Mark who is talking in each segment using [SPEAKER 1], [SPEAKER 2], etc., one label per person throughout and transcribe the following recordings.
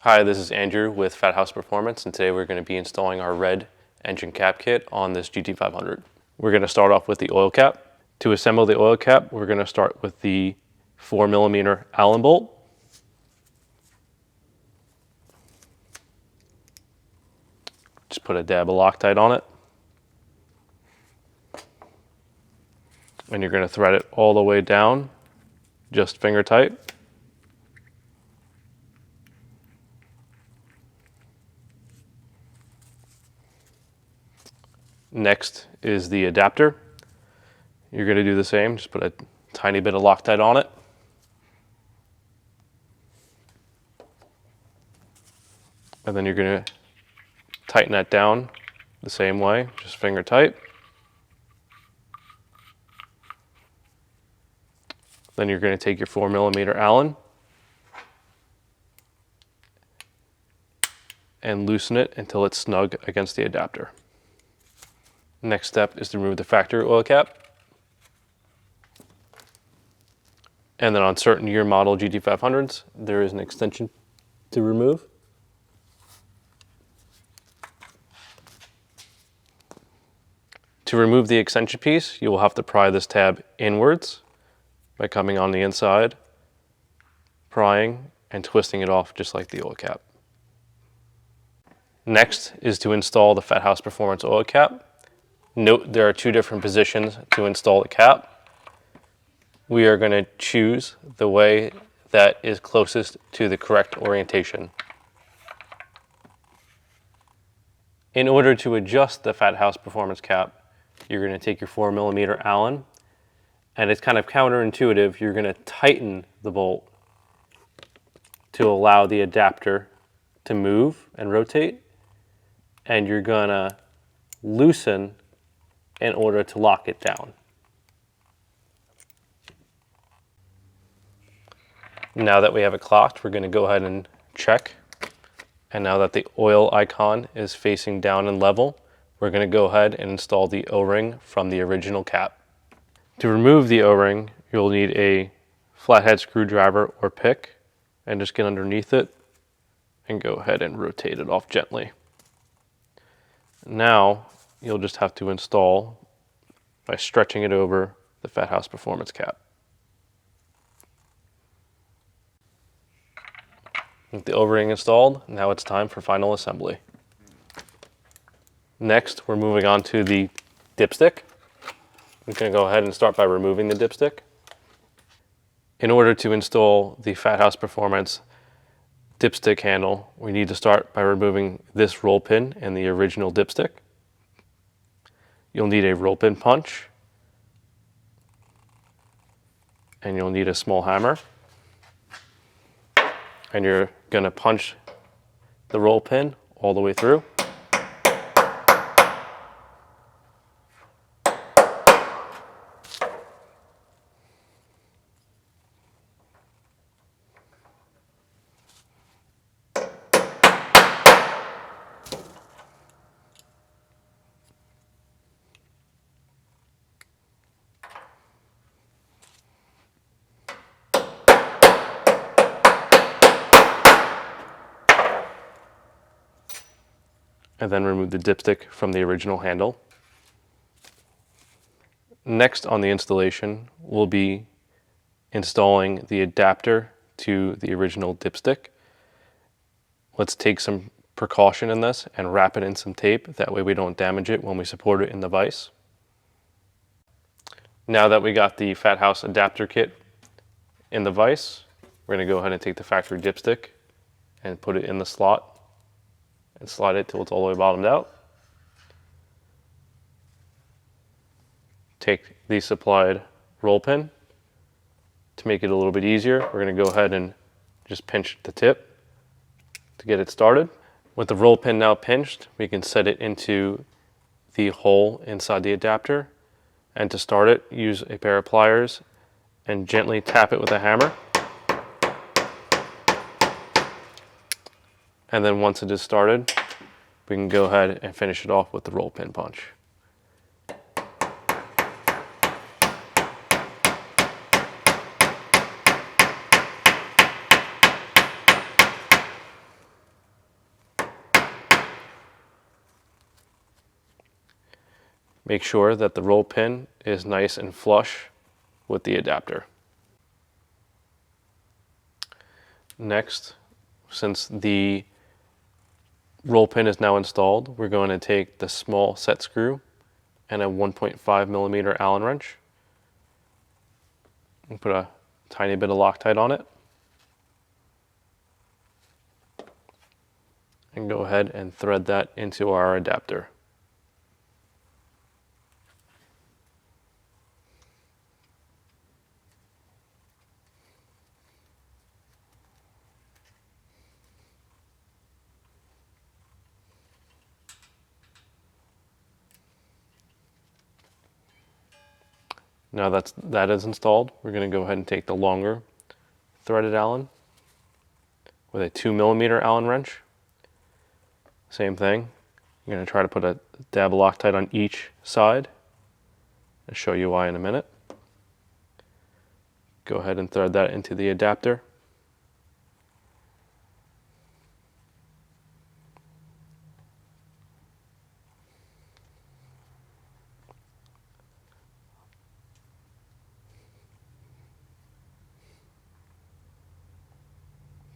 [SPEAKER 1] Hi, this is Andrew with Fathouse Performance, and today we're going to be installing our red engine cap kit on this GT500. We're going to start off with the oil cap. To assemble the oil cap, we're going to start with the 4mm Allen bolt. Just put a dab of Loctite on it. And you're going to thread it all the way down, just finger tight. Next is the adapter. You're going to do the same, just put a tiny bit of Loctite on it. And then you're going to tighten that down the same way, just finger tight. Then you're going to take your 4mm Allen and loosen it until it's snug against the adapter. Next step is to remove the factory oil cap. And then on certain year model GT500s, there is an extension to remove. To remove the extension piece, you will have to pry this tab inwards by coming on the inside, prying, and twisting it off just like the oil cap. Next is to install the Fathouse Performance oil cap. Note there are two different positions to install the cap. We are going to choose the way that is closest to the correct orientation. In order to adjust the Fathouse Performance cap, you're going to take your 4mm Allen, and it's kind of counterintuitive. You're going to tighten the bolt to allow the adapter to move and rotate, and you're going to loosen in order to lock it down. Now that we have it clocked, we're going to go ahead and check. And now that the oil icon is facing down and level, we're going to go ahead and install the O-ring from the original cap. To remove the O-ring, you'll need a flathead screwdriver or pick, and just get underneath it and go ahead and rotate it off gently. Now you'll just have to install by stretching it over the Fathouse Performance cap. With the O-ring installed, now it's time for final assembly. Next, we're moving on to the dipstick. I'm going to go ahead and start by removing the dipstick. In order to install the Fathouse Performance dipstick handle, we need to start by removing this roll pin and the original dipstick. You'll need a roll pin punch, and you'll need a small hammer. And you're going to punch the roll pin all the way through. And then remove the dipstick from the original handle. Next on the installation, we'll be installing the adapter to the original dipstick. Let's take some precaution in this and wrap it in some tape. That way we don't damage it when we support it in the vise. Now that we got the Fathouse adapter kit in the vise, we're going to go ahead and take the factory dipstick and put it in the slot and slide it till it's all the way bottomed out. Take the supplied roll pin. To make it a little bit easier, we're going to go ahead and just pinch the tip to get it started. With the roll pin now pinched, we can set it into the hole inside the adapter. And to start it, use a pair of pliers and gently tap it with a hammer. And then once it is started, we can go ahead and finish it off with the roll pin punch. Make sure that the roll pin is nice and flush with the adapter. Next, since the roll pin is now installed, we're going to take the small set screw and a 1.5 millimeter Allen wrench and put a tiny bit of Loctite on it. And go ahead and thread that into our adapter. Now that is installed, we're going to go ahead and take the longer threaded Allen with a 2 millimeter Allen wrench. Same thing. You're going to try to put a dab of Loctite on each side. I'll show you why in a minute. Go ahead and thread that into the adapter.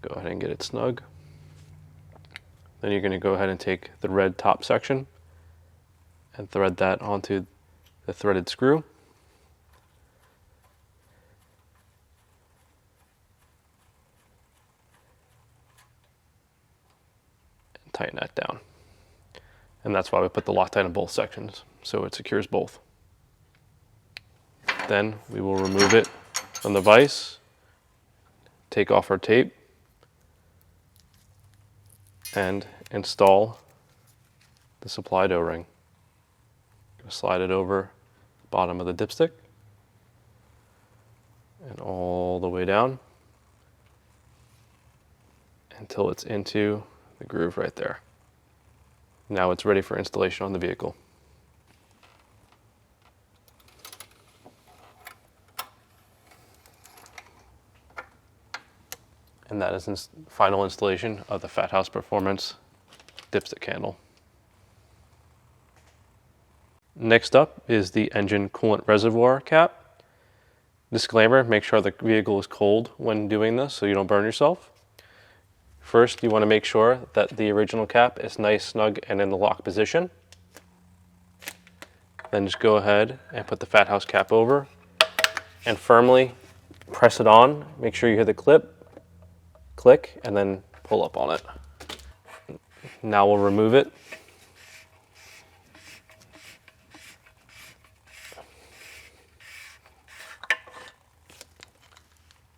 [SPEAKER 1] Go ahead and get it snug. Then you're going to go ahead and take the red top section and thread that onto the threaded screw. And tighten that down. And that's why we put the Loctite in both sections, so it secures both. Then we will remove it from the vise, take off our tape, and install the supplied O-ring. Slide it over the bottom of the dipstick and all the way down until it's into the groove right there. Now it's ready for installation on the vehicle. And that is final installation of the Fathouse Performance dipstick handle. Next up is the engine coolant reservoir cap. Disclaimer, make sure the vehicle is cold when doing this so you don't burn yourself. First, you want to make sure that the original cap is nice, snug, and in the lock position. Then just go ahead and put the Fathouse cap over and firmly press it on. Make sure you hear the clip. Click, and then pull up on it. Now we'll remove it.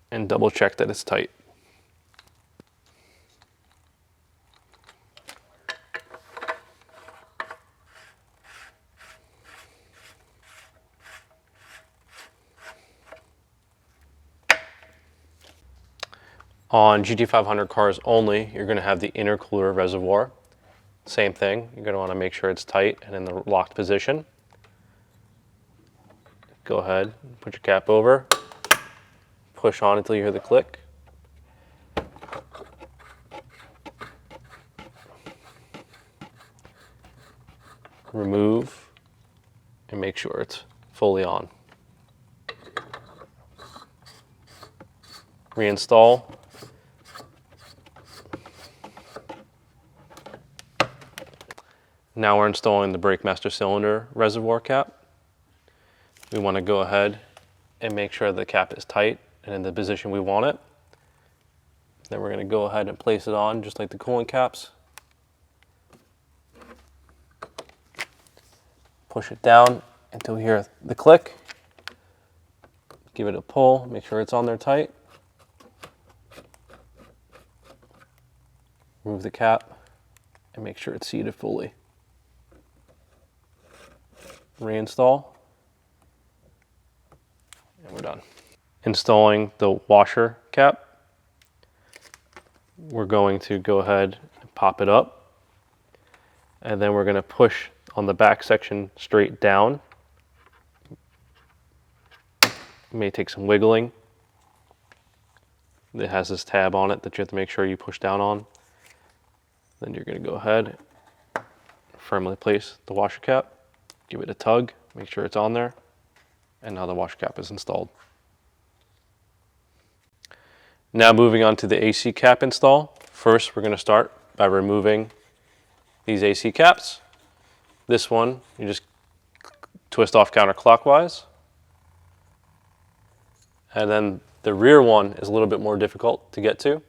[SPEAKER 1] And double check that it's tight. On GT500 cars only, you're going to have the intercooler reservoir. Same thing, you're going to want to make sure it's tight and in the locked position. Go ahead, put your cap over, push on until you hear the click. Remove and make sure it's fully on. Reinstall. Now we're installing the brake master cylinder reservoir cap. We want to go ahead and make sure the cap is tight and in the position we want it. Then we're going to go ahead and place it on just like the coolant caps. Push it down until we hear the click. Give it a pull, make sure it's on there tight. Remove the cap and make sure it's seated fully. Reinstall, and we're done. Installing the washer cap. We're going to go ahead and pop it up, and then we're going to push on the back section straight down. It may take some wiggling. It has this tab on it that you have to make sure you push down on. Then you're going to go ahead, firmly place the washer cap. Give it a tug, make sure it's on there, and now the wash cap is installed. Now moving on to the AC cap install. First, we're going to start by removing these AC caps. This one, you just twist off counterclockwise. And then the rear one is a little bit more difficult to get to.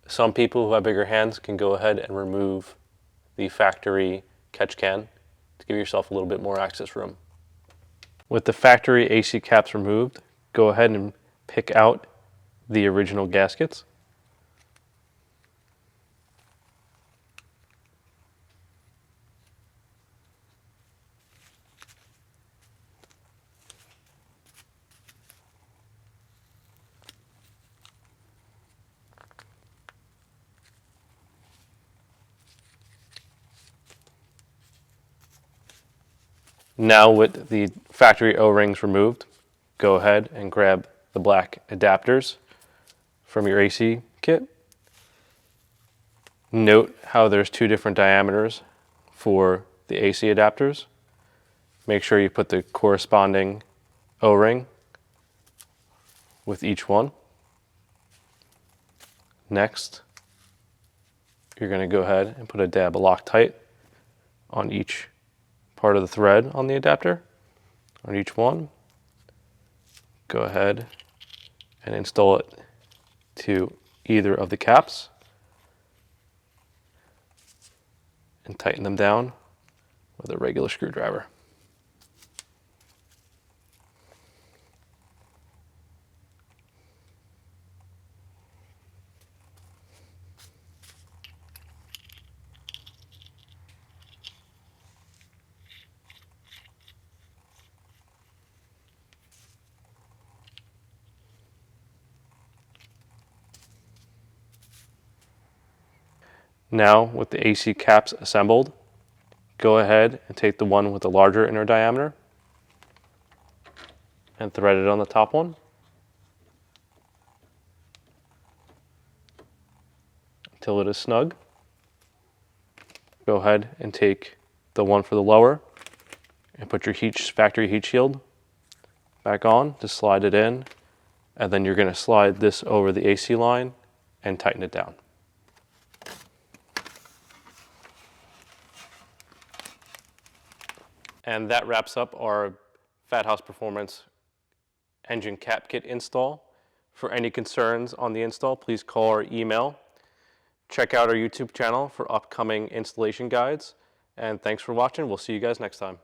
[SPEAKER 1] Some people who have bigger hands can go ahead and remove the factory catch can to give yourself a little bit more access room. With the factory AC caps removed, go ahead and pick out the original gaskets. Now with the factory O-rings removed, go ahead and grab the black adapters from your AC kit. Note how there's two different diameters for the AC adapters. Make sure you put the corresponding O-ring with each one. Next, you're going to go ahead and put a dab of Loctite on each part of the thread on the adapter, on each one. Go ahead and install it to either of the caps and tighten them down with a regular screwdriver. Now with the AC caps assembled, go ahead and take the one with the larger inner diameter and thread it on the top one. Until it is snug. Go ahead and take the one for the lower and put your factory heat shield back on. Just slide it in, and then you're going to slide this over the AC line and tighten it down. And that wraps up our Fathouse Performance engine cap kit install. For any concerns on the install, please call or email. Check out our YouTube channel for upcoming installation guides. And thanks for watching. We'll see you guys next time.